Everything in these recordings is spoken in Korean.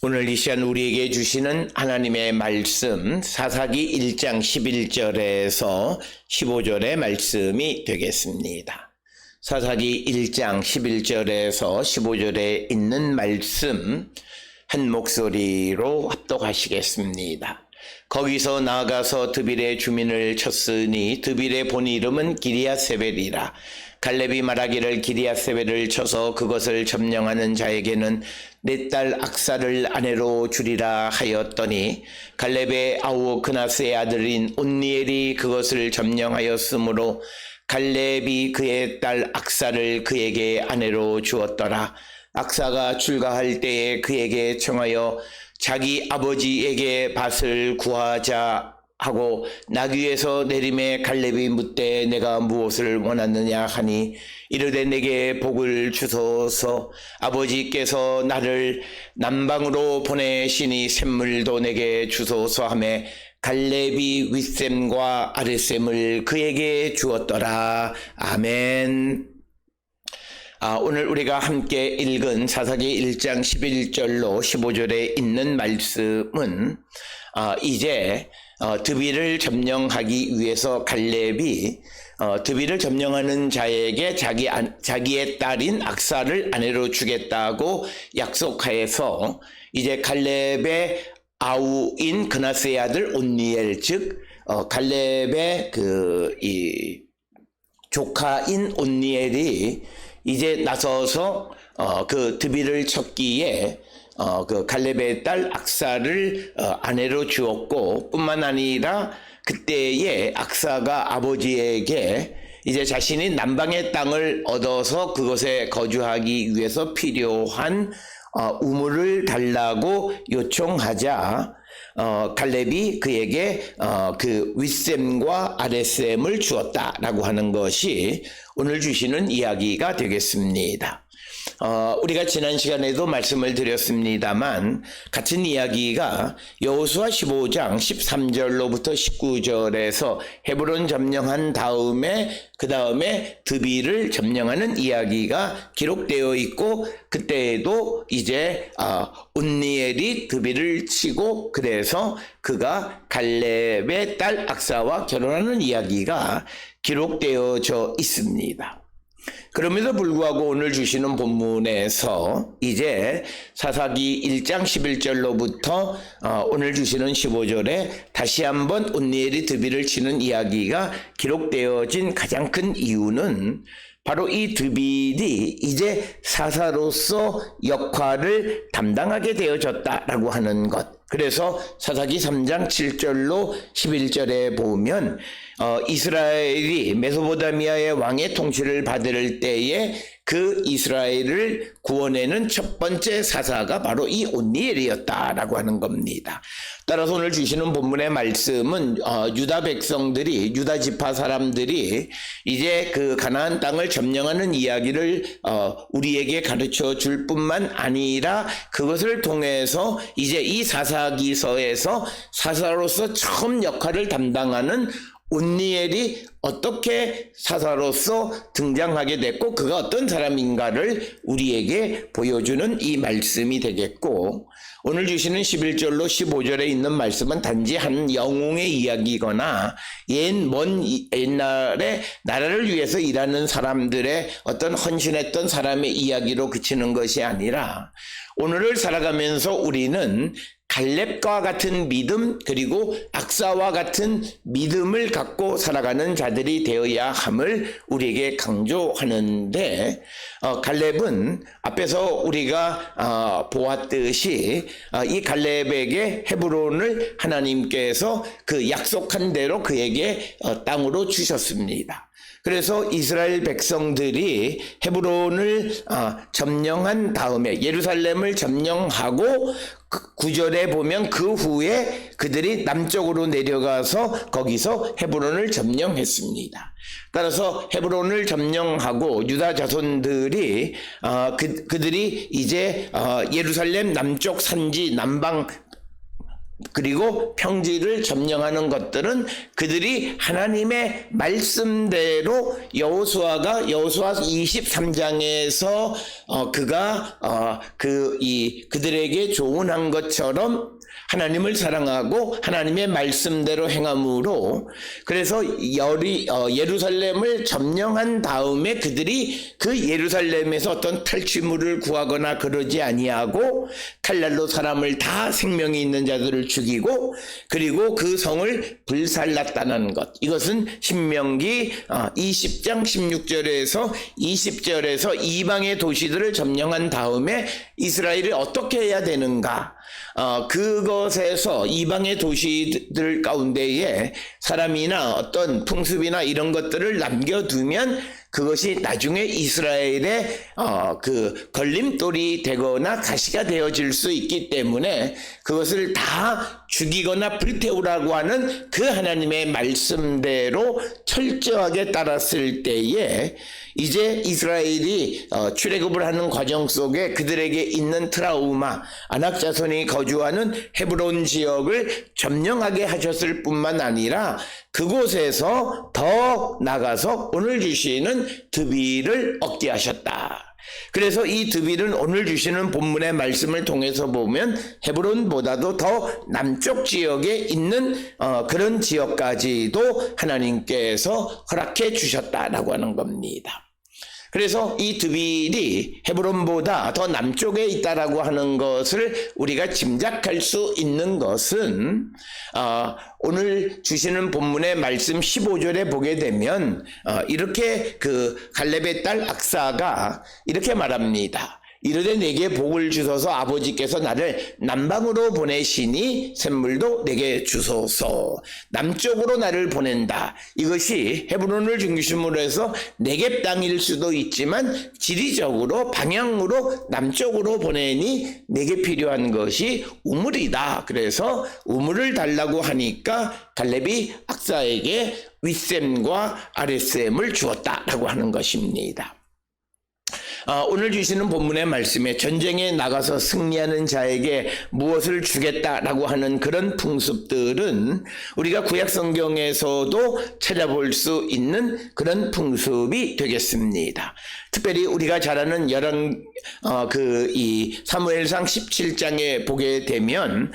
오늘 이 시간 우리에게 주시는 하나님의 말씀 사사기 1장 11절에서 15절의 말씀이 되겠습니다. 사사기 1장 11절에서 15절에 있는 말씀 한 목소리로 합독하시겠습니다. 거기서 나아가서 드빌의 주민을 쳤으니 드빌의 본 이름은 기리앗세벨이라. 갈렙이 말하기를 기리앗세벨을 쳐서 그것을 점령하는 자에게는 내 딸 악사를 아내로 주리라 하였더니 갈렙의 아우 그나스의 아들인 온니엘이 그것을 점령하였으므로 갈렙이 그의 딸 악사를 그에게 아내로 주었더라. 악사가 출가할 때에 그에게 청하여 자기 아버지에게 밭을 구하자 하고 나귀에서 내림에 갈렙이 묻되 내가 무엇을 원하느냐 하니 이르되 내게 복을 주소서. 아버지께서 나를 남방으로 보내시니 샘물도 내게 주소서 하매 갈렙이 윗샘과 아랫샘을 그에게 주었더라. 아멘. 오늘 우리가 함께 읽은 사사기 1장 11절로 15절에 있는 말씀은 이제 드빌을 점령하기 위해서 갈렙이 드빌을 점령하는 자에게 자기의 딸인 악사를 아내로 주겠다고 약속하여서 이제 갈렙의 아우인 그나스의 아들 온니엘 즉 갈렙의 이 조카인 온니엘이 이제 나서서 그 드빌을 쳤기에 그 갈렙의 딸 악사를 아내로 주었고 뿐만 아니라 그때에 악사가 아버지에게 이제 자신이 남방의 땅을 얻어서 그곳에 거주하기 위해서 필요한 우물을 달라고 요청하자 갈렙이 그에게 그 윗샘과 아랫샘을 주었다라고 하는 것이 오늘 주시는 이야기가 되겠습니다. 우리가 지난 시간에도 말씀을 드렸습니다만 같은 이야기가 여호수아 15장 13절로부터 19절에서 헤브론 점령한 다음에 그 다음에 드빌을 점령하는 이야기가 기록되어 있고 그때에도 이제 온니엘이 드빌을 치고 그래서 그가 갈렙의 딸 악사와 결혼하는 이야기가 기록되어져 있습니다. 그럼에도 불구하고 오늘 주시는 본문에서 이제 사사기 1장 11절로부터 오늘 주시는 15절에 다시 한번 온니엘이 드빌을 치는 이야기가 기록되어진 가장 큰 이유는 바로 이 드빌이 이제 사사로서 역할을 담당하게 되어졌다라고 하는 것. 그래서 사사기 3장 7절로 11절에 보면 이스라엘이 메소포타미아의 왕의 통치를 받을 때에 그 이스라엘을 구원해낸 첫 번째 사사가 바로 이 온니엘이었다라고 하는 겁니다. 따라서 오늘 주시는 본문의 말씀은 유다 백성들이 유다 지파 사람들이 이제 그 가나안 땅을 점령하는 이야기를 우리에게 가르쳐 줄 뿐만 아니라 그것을 통해서 이제 이 사사기서에서 사사로서 처음 역할을 담당하는 온니엘이 어떻게 사사로서 등장하게 됐고 그가 어떤 사람인가를 우리에게 보여주는 이 말씀이 되겠고 오늘 주시는 11절로 15절에 있는 말씀은 단지 한 영웅의 이야기거나 옛날에 나라를 위해서 일하는 사람들의 어떤 헌신했던 사람의 이야기로 그치는 것이 아니라 오늘을 살아가면서 우리는 갈렙과 같은 믿음 그리고 악사와 같은 믿음을 갖고 살아가는 자들이 되어야 함을 우리에게 강조하는데 갈렙은 앞에서 우리가 보았듯이 이 갈렙에게 헤브론을 하나님께서 그 약속한 대로 그에게 땅으로 주셨습니다. 그래서 이스라엘 백성들이 헤브론을 점령한 다음에 예루살렘을 점령하고 9절에 보면 그 후에 그들이 남쪽으로 내려가서 거기서 헤브론을 점령했습니다. 따라서 헤브론을 점령하고 유다 자손들이 그들이 이제 예루살렘 남쪽 산지 남방 그리고 평지를 점령하는 것들은 그들이 하나님의 말씀대로 여호수아 23장에서 그가 그들에게 조언한 것처럼 하나님을 사랑하고 하나님의 말씀대로 행함으로, 그래서 예루살렘을 점령한 다음에 그들이 그 예루살렘에서 어떤 탈취물을 구하거나 그러지 아니하고 칼날로 사람을 다 생명이 있는 자들을 죽이고 그리고 그 성을 불살랐다는 것, 이것은 신명기 20장 16절에서 20절에서 이방의 도시들을 점령한 다음에 이스라엘이 어떻게 해야 되는가, 그것에서 이방의 도시들 가운데에 사람이나 어떤 풍습이나 이런 것들을 남겨두면 그것이 나중에 이스라엘의 그 걸림돌이 되거나 가시가 되어질 수 있기 때문에 그것을 다 죽이거나 불태우라고 하는 그 하나님의 말씀대로 철저하게 따랐을 때에 이제 이스라엘이 출애굽을 하는 과정 속에 그들에게 있는 트라우마, 아낙 자손이 거주하는 헤브론 지역을 점령하게 하셨을 뿐만 아니라 그곳에서 더 나가서 오늘 주시는 드빌을 얻게 하셨다. 그래서 이 드빌은 오늘 주시는 본문의 말씀을 통해서 보면 헤브론보다도 더 남쪽 지역에 있는 그런 지역까지도 하나님께서 허락해 주셨다라고 하는 겁니다. 그래서 이 드빌이 헤브론보다 더 남쪽에 있다라고 하는 것을 우리가 짐작할 수 있는 것은 오늘 주시는 본문의 말씀 15절에 보게 되면 이렇게 그 갈렙의 딸 악사가 이렇게 말합니다. 이르되 내게 복을 주소서, 아버지께서 나를 남방으로 보내시니 샘물도 내게 주소서. 남쪽으로 나를 보낸다. 이것이 헤브론을 중심으로 해서 네겝 땅일 수도 있지만 지리적으로 방향으로 남쪽으로 보내니 내게 필요한 것이 우물이다. 그래서 우물을 달라고 하니까 갈렙이 악사에게 윗샘과 아랫샘을 주었다라고 하는 것입니다. 오늘 주시는 본문의 말씀에 전쟁에 나가서 승리하는 자에게 무엇을 주겠다라고 하는 그런 풍습들은 우리가 구약 성경에서도 찾아볼 수 있는 그런 풍습이 되겠습니다. 특별히 우리가 잘 아는 이 사무엘상 17장에 보게 되면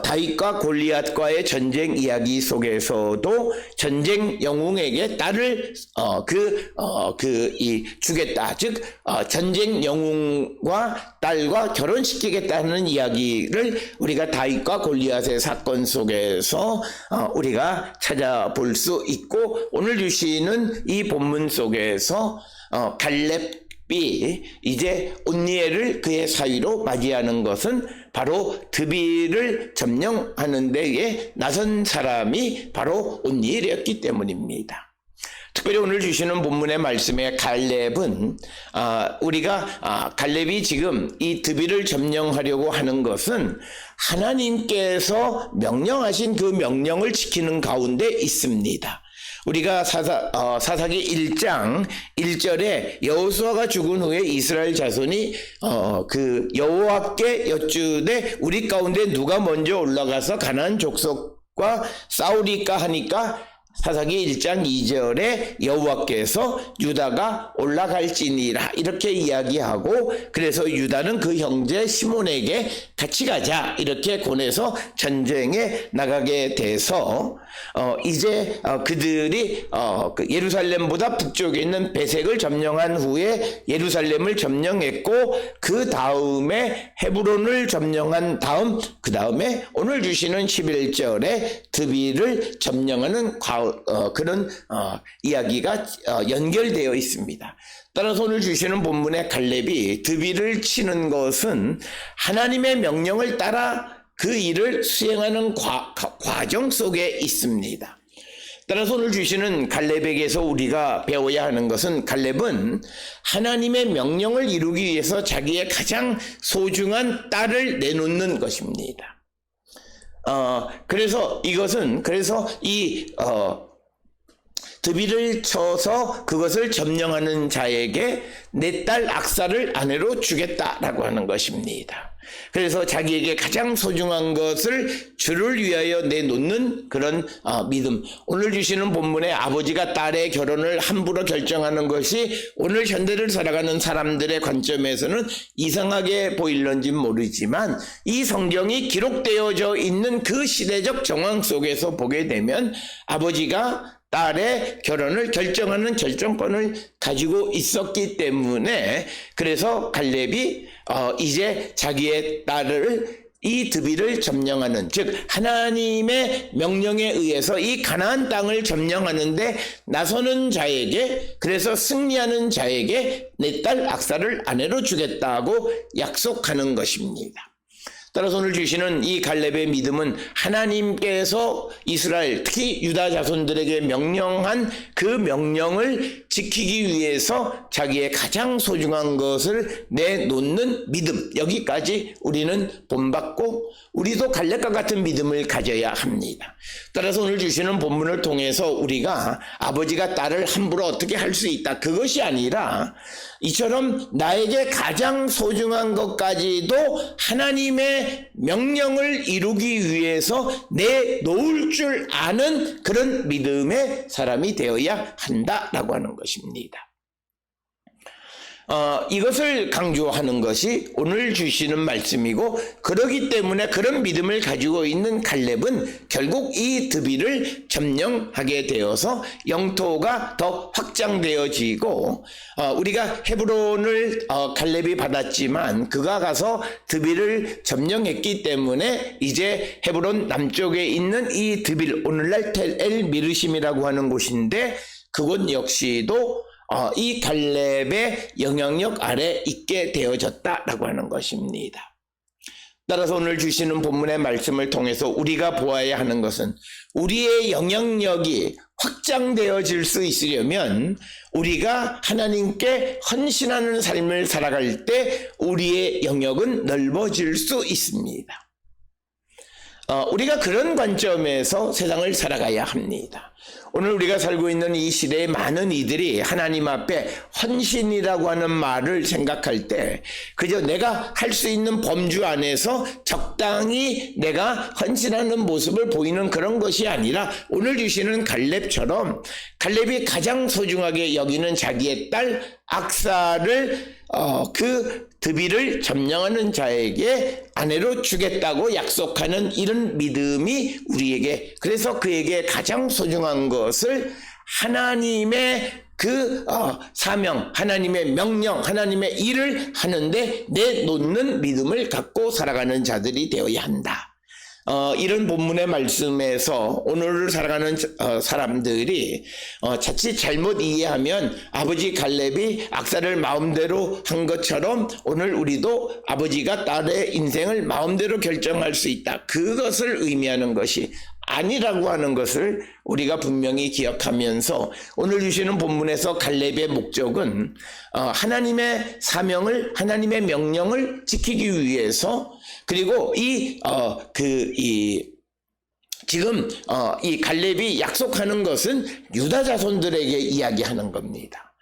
다윗과 골리앗과의 전쟁 이야기 속에서도 전쟁 영웅에게 딸을 주겠다, 즉 전쟁 영웅과 딸과 결혼시키겠다는 이야기를 우리가 다윗과 골리앗의 사건 속에서 우리가 찾아볼 수 있고, 오늘 주시는 이 본문 속에서 갈렙이 이제 온니엘을 그의 사위로 맞이하는 것은 바로 드빌을 점령하는 데에 나선 사람이 바로 온니엘이었기 때문입니다. 특별히 오늘 주시는 본문의 말씀에 갈렙은 우리가 갈렙이 지금 이 드빌을 점령하려고 하는 것은 하나님께서 명령하신 그 명령을 지키는 가운데 있습니다. 우리가 사사기 1장 1절에 여호수아가 죽은 후에 이스라엘 자손이 그 여호와께 여쭈되 우리 가운데 누가 먼저 올라가서 가나안 족속과 싸우리까 하니까 사사기 1장 2절에 여호와께서 유다가 올라갈지니라 이렇게 이야기하고, 그래서 유다는 그 형제 시몬에게 같이 가자 이렇게 권해서 전쟁에 나가게 돼서 이제 그들이 예루살렘보다 북쪽에 있는 베색을 점령한 후에 예루살렘을 점령했고, 그 다음에 헤브론을 점령한 다음 그 다음에 오늘 주시는 11절에 드빌을 점령하는 그런 이야기가 연결되어 있습니다. 따라서 오늘 주시는 본문의 갈렙이 드빌을 치는 것은 하나님의 명령을 따라 그 일을 수행하는 과정 속에 있습니다. 따라서 오늘 주시는 갈렙에게서 우리가 배워야 하는 것은, 갈렙은 하나님의 명령을 이루기 위해서 자기의 가장 소중한 딸을 내놓는 것입니다. 그래서 이 드비를 쳐서 그것을 점령하는 자에게 내 딸 악사를 아내로 주겠다라고 하는 것입니다. 그래서 자기에게 가장 소중한 것을 주를 위하여 내놓는 그런 믿음. 오늘 주시는 본문에 아버지가 딸의 결혼을 함부로 결정하는 것이 오늘 현대를 살아가는 사람들의 관점에서는 이상하게 보일런지 모르지만 이 성경이 기록되어져 있는 그 시대적 정황 속에서 보게 되면 아버지가 딸의 결혼을 결정하는 결정권을 가지고 있었기 때문에 그래서 갈렙이 이제 자기의 딸을 이 드비를 점령하는, 즉 하나님의 명령에 의해서 이 가나안 땅을 점령하는데 나서는 자에게, 그래서 승리하는 자에게 내 딸 악사를 아내로 주겠다고 약속하는 것입니다. 따라서 오늘 주시는 이 갈렙의 믿음은 하나님께서 이스라엘, 특히 유다 자손들에게 명령한 그 명령을 지키기 위해서 자기의 가장 소중한 것을 내놓는 믿음, 여기까지 우리는 본받고 우리도 갈렙과 같은 믿음을 가져야 합니다. 따라서 오늘 주시는 본문을 통해서 우리가 아버지가 딸을 함부로 어떻게 할 수 있다, 그것이 아니라 이처럼 나에게 가장 소중한 것까지도 하나님의 명령을 이루기 위해서 내놓을 줄 아는 그런 믿음의 사람이 되어야 한다라고 하는 것입니다. 이것을 강조하는 것이 오늘 주시는 말씀이고, 그러기 때문에 그런 믿음을 가지고 있는 갈렙은 결국 이 드비를 점령하게 되어서 영토가 더 확장되어지고, 우리가 헤브론을 갈렙이 받았지만 그가 가서 드비를 점령했기 때문에 이제 헤브론 남쪽에 있는 이 드빌, 오늘날 텔 미르심이라고 하는 곳인데 그곳 역시도 이 갈렙의 영향력 아래 있게 되어졌다라고 하는 것입니다. 따라서 오늘 주시는 본문의 말씀을 통해서 우리가 보아야 하는 것은 우리의 영향력이 확장되어질 수 있으려면 우리가 하나님께 헌신하는 삶을 살아갈 때 우리의 영역은 넓어질 수 있습니다. 우리가 그런 관점에서 세상을 살아가야 합니다. 오늘 우리가 살고 있는 이 시대에 많은 이들이 하나님 앞에 헌신이라고 하는 말을 생각할 때 그저 내가 할 수 있는 범주 안에서 적당히 내가 헌신하는 모습을 보이는 그런 것이 아니라 오늘 주시는 갈렙처럼 갈렙이 가장 소중하게 여기는 자기의 딸 악사를 그 드비를 점령하는 자에게 아내로 주겠다고 약속하는 이런 믿음이 우리에게, 그래서 그에게 가장 소중한 것을 하나님의 그 사명, 하나님의 명령, 하나님의 일을 하는데 내놓는 믿음을 갖고 살아가는 자들이 되어야 한다. 이런 본문의 말씀에서 오늘을 살아가는 사람들이 자칫 잘못 이해하면 아버지 갈렙이 악사를 마음대로 한 것처럼 오늘 우리도 아버지가 딸의 인생을 마음대로 결정할 수 있다, 그것을 의미하는 것이 아니라고 하는 것을 우리가 분명히 기억하면서 오늘 주시는 본문에서 갈렙의 목적은 하나님의 사명을, 하나님의 명령을 지키기 위해서, 그리고 지금 이 갈렙이 약속하는 것은 유다 자손들에게 이야기하는 겁니다.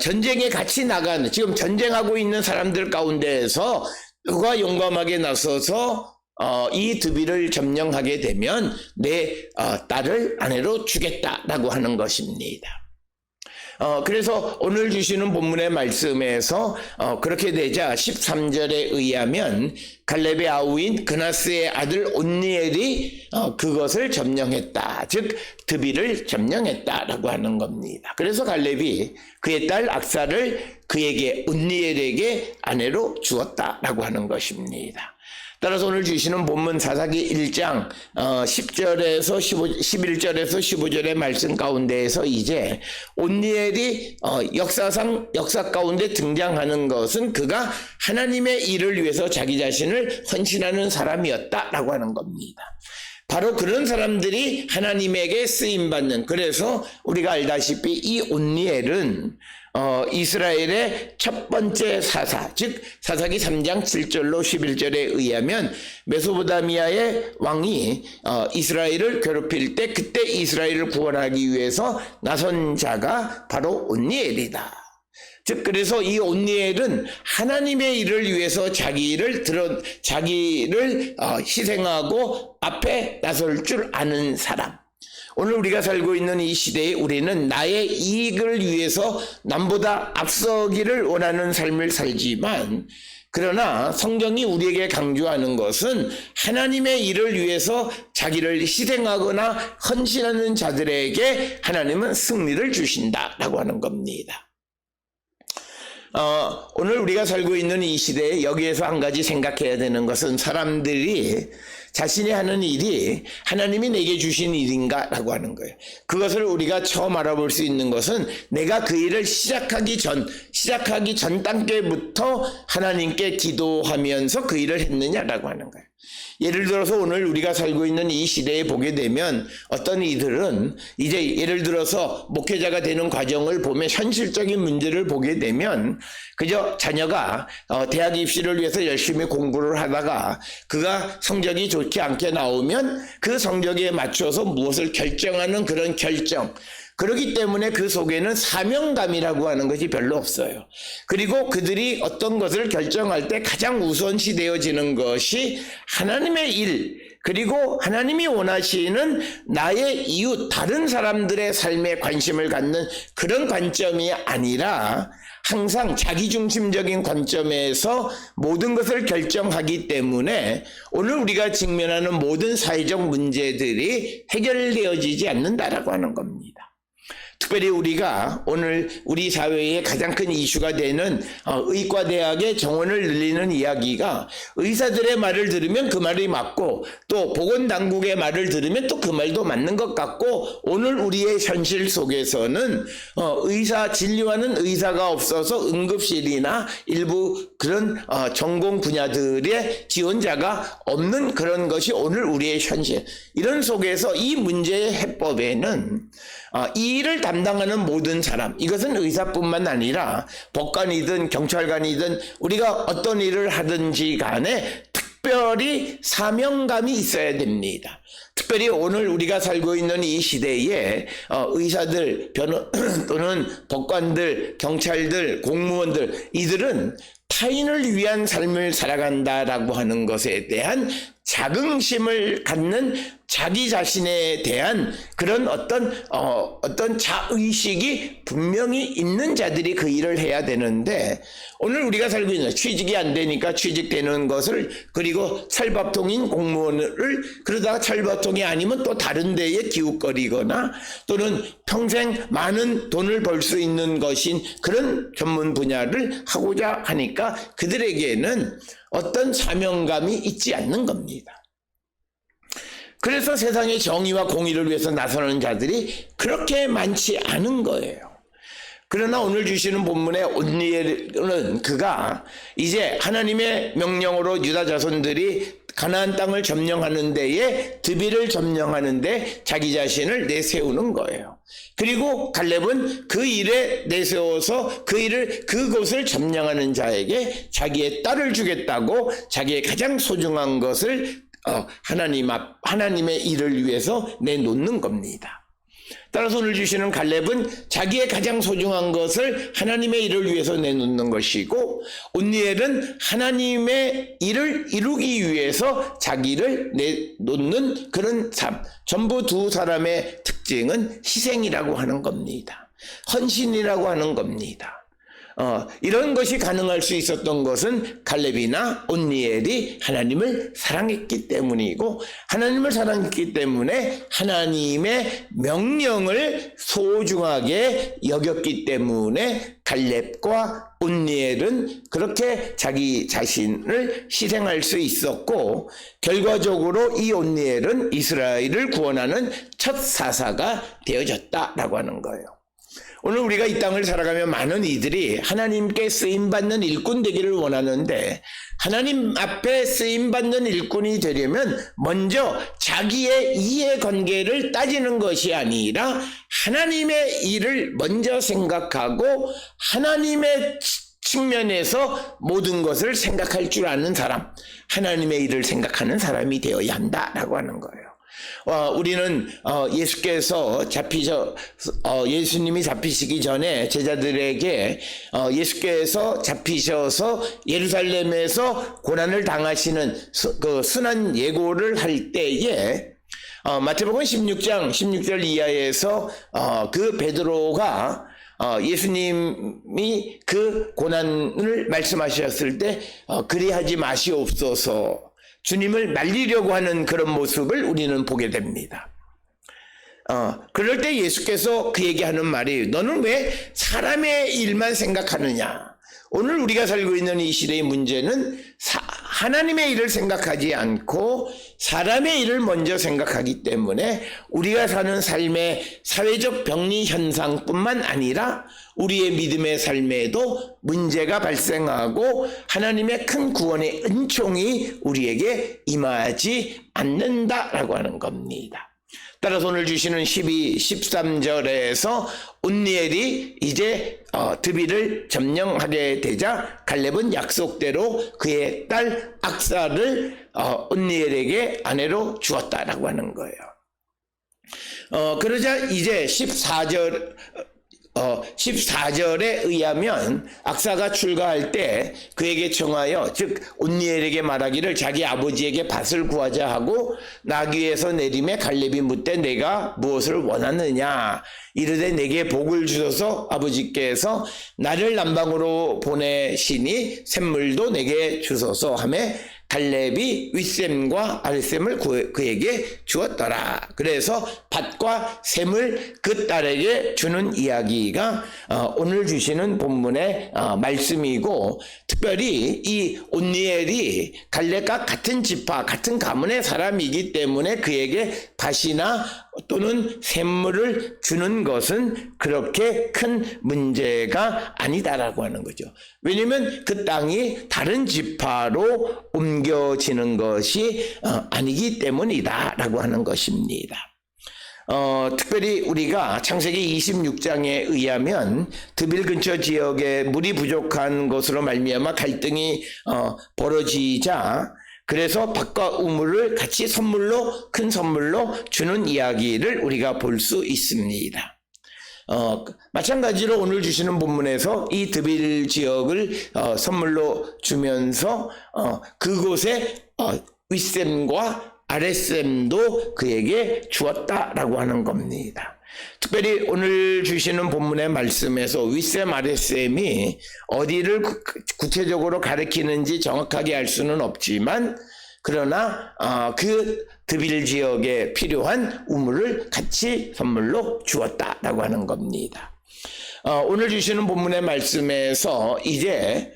전쟁에 같이 나가는, 지금 전쟁하고 있는 사람들 가운데에서 누가 용감하게 나서서 이 드비를 점령하게 되면 내 딸을 아내로 주겠다라고 하는 것입니다. 그래서 오늘 주시는 본문의 말씀에서 그렇게 되자 13절에 의하면 갈렙의 아우인 그나스의 아들 온니엘이 그것을 점령했다, 즉 드비를 점령했다라고 하는 겁니다. 그래서 갈렙이 그의 딸 악사를 그에게, 온니엘에게 아내로 주었다라고 하는 것입니다. 따라서 오늘 주시는 본문 사사기 1장 10절에서 11절에서 15절의 말씀 가운데에서 이제 온니엘이 역사 가운데 등장하는 것은 그가 하나님의 일을 위해서 자기 자신을 헌신하는 사람이었다라고 하는 겁니다. 바로 그런 사람들이 하나님에게 쓰임받는, 그래서 우리가 알다시피 이 온니엘은 이스라엘의 첫 번째 사사, 즉 사사기 3장 7절로 11절에 의하면 메소포타미아의 왕이 이스라엘을 괴롭힐 때 그때 이스라엘을 구원하기 위해서 나선 자가 바로 온니엘이다. 즉 그래서 이 온니엘은 하나님의 일을 위해서 자기를 희생하고 앞에 나설 줄 아는 사람. 오늘 우리가 살고 있는 이 시대에 우리는 나의 이익을 위해서 남보다 앞서기를 원하는 삶을 살지만, 그러나 성경이 우리에게 강조하는 것은 하나님의 일을 위해서 자기를 희생하거나 헌신하는 자들에게 하나님은 승리를 주신다라고 하는 겁니다. 오늘 우리가 살고 있는 이 시대에 여기에서 한 가지 생각해야 되는 것은 시사람들이 자신이 하는 일이 하나님이 내게 주신 일인가 라고 하는 거예요. 그것을 우리가 처음 알아볼 수 있는 것은 내가 그 일을 시작하기 전 단계부터 하나님께 기도하면서 그 일을 했느냐라고 하는 거예요. 예를 들어서 오늘 우리가 살고 있는 이 시대에 보게 되면 어떤 이들은 이제 예를 들어서 목회자가 되는 과정을 보면 현실적인 문제를 보게 되면 그저 자녀가 대학 입시를 위해서 열심히 공부를 하다가 그가 성적이 좋지 않게 나오면 그 성적에 맞춰서 무엇을 결정하는 그런 결정, 그렇기 때문에 그 속에는 사명감이라고 하는 것이 별로 없어요. 그리고 그들이 어떤 것을 결정할 때 가장 우선시 되어지는 것이 하나님의 일, 그리고 하나님이 원하시는 나의 이웃, 다른 사람들의 삶에 관심을 갖는 그런 관점이 아니라 항상 자기중심적인 관점에서 모든 것을 결정하기 때문에 오늘 우리가 직면하는 모든 사회적 문제들이 해결되어지지 않는다라고 하는 겁니다. 특별히 우리가 오늘 우리 사회의 가장 큰 이슈가 되는 의과대학의 정원을 늘리는 이야기가 의사들의 말을 들으면 그 말이 맞고 또 보건당국의 말을 들으면 또 그 말도 맞는 것 같고, 오늘 우리의 현실 속에서는 진료하는 의사가 없어서 응급실이나 일부 그런 전공 분야들의 지원자가 없는 그런 것이 오늘 우리의 현실. 이런 속에서 이 문제의 해법에는 이 일을 담당하는 모든 사람, 이것은 의사뿐만 아니라 법관이든 경찰관이든 우리가 어떤 일을 하든지 간에 특별히 사명감이 있어야 됩니다. 특별히 오늘 우리가 살고 있는 이 시대에 의사들, 또는 법관들, 경찰들, 공무원들, 이들은 타인을 위한 삶을 살아간다라고 하는 것에 대한 자긍심을 갖는 자기 자신에 대한 그런 어떤 자의식이 분명히 있는 자들이 그 일을 해야 되는데, 오늘 우리가 살고 있는 취직이 안 되니까 취직되는 것을, 그리고 철밥통인 공무원을 그러다가 철밥통이 아니면 또 다른 데에 기웃거리거나 또는 평생 많은 돈을 벌 수 있는 것인 그런 전문 분야를 하고자 하니까 그들에게는 어떤 사명감이 있지 않는 겁니다. 그래서 세상의 정의와 공의를 위해서 나서는 자들이 그렇게 많지 않은 거예요. 그러나 오늘 주시는 본문의 온니엘은 그가 이제 하나님의 명령으로 유다 자손들이 가나안 땅을 점령하는 데에 드비를 점령하는 데 자기 자신을 내세우는 거예요. 그리고 갈렙은 그 일에 내세워서 그곳을 점령하는 자에게 자기의 딸을 주겠다고 자기의 가장 소중한 것을 하나님의 일을 위해서 내놓는 겁니다. 따라서 오늘 주시는 갈렙은 자기의 가장 소중한 것을 하나님의 일을 위해서 내놓는 것이고, 온니엘은 하나님의 일을 이루기 위해서 자기를 내놓는 그런 삶. 전부 두 사람의 특징은 희생이라고 하는 겁니다. 헌신이라고 하는 겁니다. 이런 것이 가능할 수 있었던 것은 갈렙이나 온니엘이 하나님을 사랑했기 때문이고, 하나님을 사랑했기 때문에 하나님의 명령을 소중하게 여겼기 때문에 갈렙과 온니엘은 그렇게 자기 자신을 희생할 수 있었고, 결과적으로 이 온니엘은 이스라엘을 구원하는 첫 사사가 되어졌다라고 하는 거예요. 오늘 우리가 이 땅을 살아가며 많은 이들이 하나님께 쓰임받는 일꾼 되기를 원하는데, 하나님 앞에 쓰임받는 일꾼이 되려면 먼저 자기의 이해관계를 따지는 것이 아니라 하나님의 일을 먼저 생각하고 하나님의 측면에서 모든 것을 생각할 줄 아는 사람, 하나님의 일을 생각하는 사람이 되어야 한다라고 하는 거예요. 우리는 예수께서 예수님이 잡히시기 전에 제자들에게 예수께서 잡히셔서 예루살렘에서 고난을 당하시는 그 순환 예고를 할 때에 마태복음 16절 이하에서 그 베드로가 예수님이 그 고난을 말씀하셨을 때 그리하지 마시옵소서, 주님을 말리려고 하는 그런 모습을 우리는 보게 됩니다. 그럴 때 예수께서 그에게 하는 말이, 너는 왜 사람의 일만 생각하느냐. 오늘 우리가 살고 있는 이 시대의 문제는 하나님의 일을 생각하지 않고 사람의 일을 먼저 생각하기 때문에 우리가 사는 삶의 사회적 병리 현상뿐만 아니라 우리의 믿음의 삶에도 문제가 발생하고 하나님의 큰 구원의 은총이 우리에게 임하지 않는다라고 하는 겁니다. 따라서 오늘 주시는 12, 13절에서 온니엘이 이제 드빌을 점령하게 되자 갈렙은 약속대로 그의 딸 악사를 온니엘에게 아내로 주었다라고 하는 거예요. 그러자 이제 14절에 의하면 악사가 출가할 때 그에게 청하여, 즉 온니엘에게 말하기를 자기 아버지에게 밭을 구하자 하고 나귀에서 내림에 갈렙이 묻되 내가 무엇을 원하느냐 이르되 내게 복을 주소서 아버지께서 나를 남방으로 보내시니 샘물도 내게 주소서 하매 갈렙이 윗샘과 아랫샘을 그에게 주었더라. 그래서 밭과 샘을 그 딸에게 주는 이야기가 오늘 주시는 본문의 말씀이고, 특별히 이 온니엘이 갈렙과 같은 지파, 같은 가문의 사람이기 때문에 그에게 밭이나 또는 샘물을 주는 것은 그렇게 큰 문제가 아니다라고 하는 거죠. 왜냐하면 그 땅이 다른 지파로 옮겨지는 것이 아니기 때문이다라고 하는 것입니다. 특별히 우리가 창세기 26장에 의하면 드빌 근처 지역에 물이 부족한 것으로 말미암아 갈등이 벌어지자 그래서 밭과 우물을 같이 선물로, 큰 선물로 주는 이야기를 우리가 볼 수 있습니다. 마찬가지로 오늘 주시는 본문에서 이 드빌 지역을 선물로 주면서 그곳에 윗샘과 아랫샘도 그에게 주었다라고 하는 겁니다. 특별히 오늘 주시는 본문의 말씀에서 윗샘 아랫샘이 어디를 구체적으로 가리키는지 정확하게 알 수는 없지만, 그러나 그 드빌 지역에 필요한 우물을 같이 선물로 주었다라고 하는 겁니다. 오늘 주시는 본문의 말씀에서 이제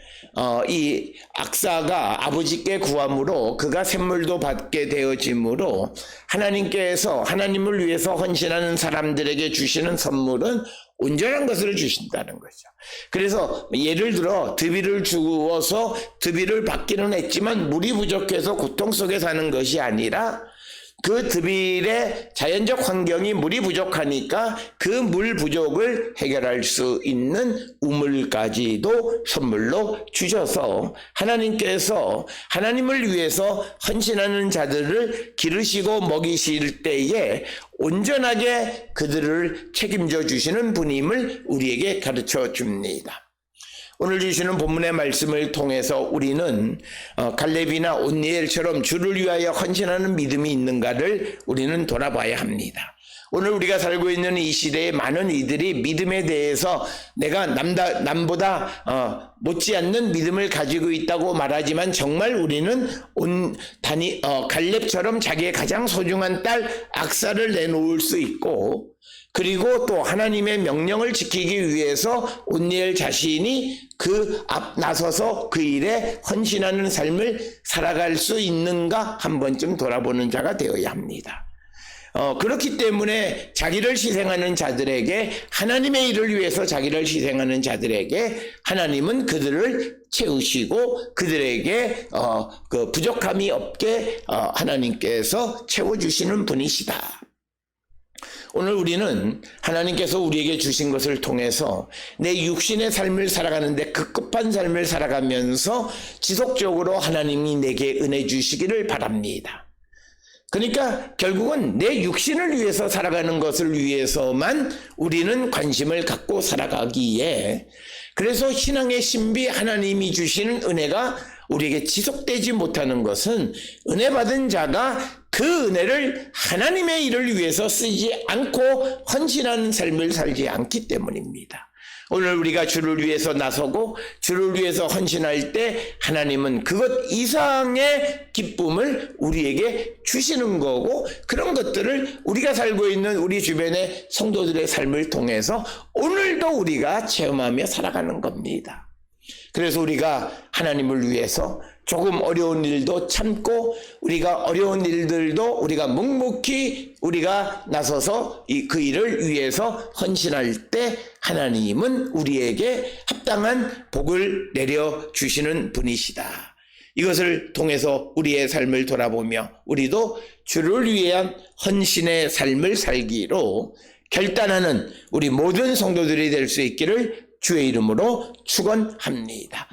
이 악사가 아버지께 구함으로 그가 샘물도 받게 되어지므로 하나님께서 하나님을 위해서 헌신하는 사람들에게 주시는 선물은 온전한 것을 주신다는 거죠. 그래서 예를 들어 드빌을 주어서 드빌을 받기는 했지만 물이 부족해서 고통 속에 사는 것이 아니라 그 드빌의 자연적 환경이 물이 부족하니까 그 물 부족을 해결할 수 있는 우물까지도 선물로 주셔서 하나님께서 하나님을 위해서 헌신하는 자들을 기르시고 먹이실 때에 온전하게 그들을 책임져 주시는 분임을 우리에게 가르쳐 줍니다. 오늘 주시는 본문의 말씀을 통해서 우리는 갈렙이나 온니엘처럼 주를 위하여 헌신하는 믿음이 있는가를 우리는 돌아봐야 합니다. 오늘 우리가 살고 있는 이 시대에 많은 이들이 믿음에 대해서 내가 남보다 못지않는 믿음을 가지고 있다고 말하지만 정말 우리는 갈렙처럼 자기의 가장 소중한 딸 악사를 내놓을 수 있고, 그리고 또 하나님의 명령을 지키기 위해서 온니엘 자신이 그 앞 나서서 그 일에 헌신하는 삶을 살아갈 수 있는가 한 번쯤 돌아보는 자가 되어야 합니다. 그렇기 때문에 자기를 희생하는 자들에게, 하나님의 일을 위해서 자기를 희생하는 자들에게 하나님은 그들을 채우시고 그들에게 그 부족함이 없게 하나님께서 채워주시는 분이시다. 오늘 우리는 하나님께서 우리에게 주신 것을 통해서 내 육신의 삶을 살아가는데 급급한 삶을 살아가면서 지속적으로 하나님이 내게 은혜 주시기를 바랍니다. 그러니까 결국은 내 육신을 위해서 살아가는 것을 위해서만 우리는 관심을 갖고 살아가기에, 그래서 신앙의 신비 하나님이 주시는 은혜가 우리에게 지속되지 못하는 것은 은혜 받은 자가 그 은혜를 하나님의 일을 위해서 쓰지 않고 헌신하는 삶을 살지 않기 때문입니다. 오늘 우리가 주를 위해서 나서고 주를 위해서 헌신할 때 하나님은 그것 이상의 기쁨을 우리에게 주시는 거고, 그런 것들을 우리가 살고 있는 우리 주변의 성도들의 삶을 통해서 오늘도 우리가 체험하며 살아가는 겁니다. 그래서 우리가 하나님을 위해서 조금 어려운 일도 참고, 우리가 어려운 일들도 우리가 묵묵히 우리가 나서서 그 일을 위해서 헌신할 때 하나님은 우리에게 합당한 복을 내려주시는 분이시다. 이것을 통해서 우리의 삶을 돌아보며 우리도 주를 위한 헌신의 삶을 살기로 결단하는 우리 모든 성도들이 될 수 있기를 주의 이름으로 축원합니다.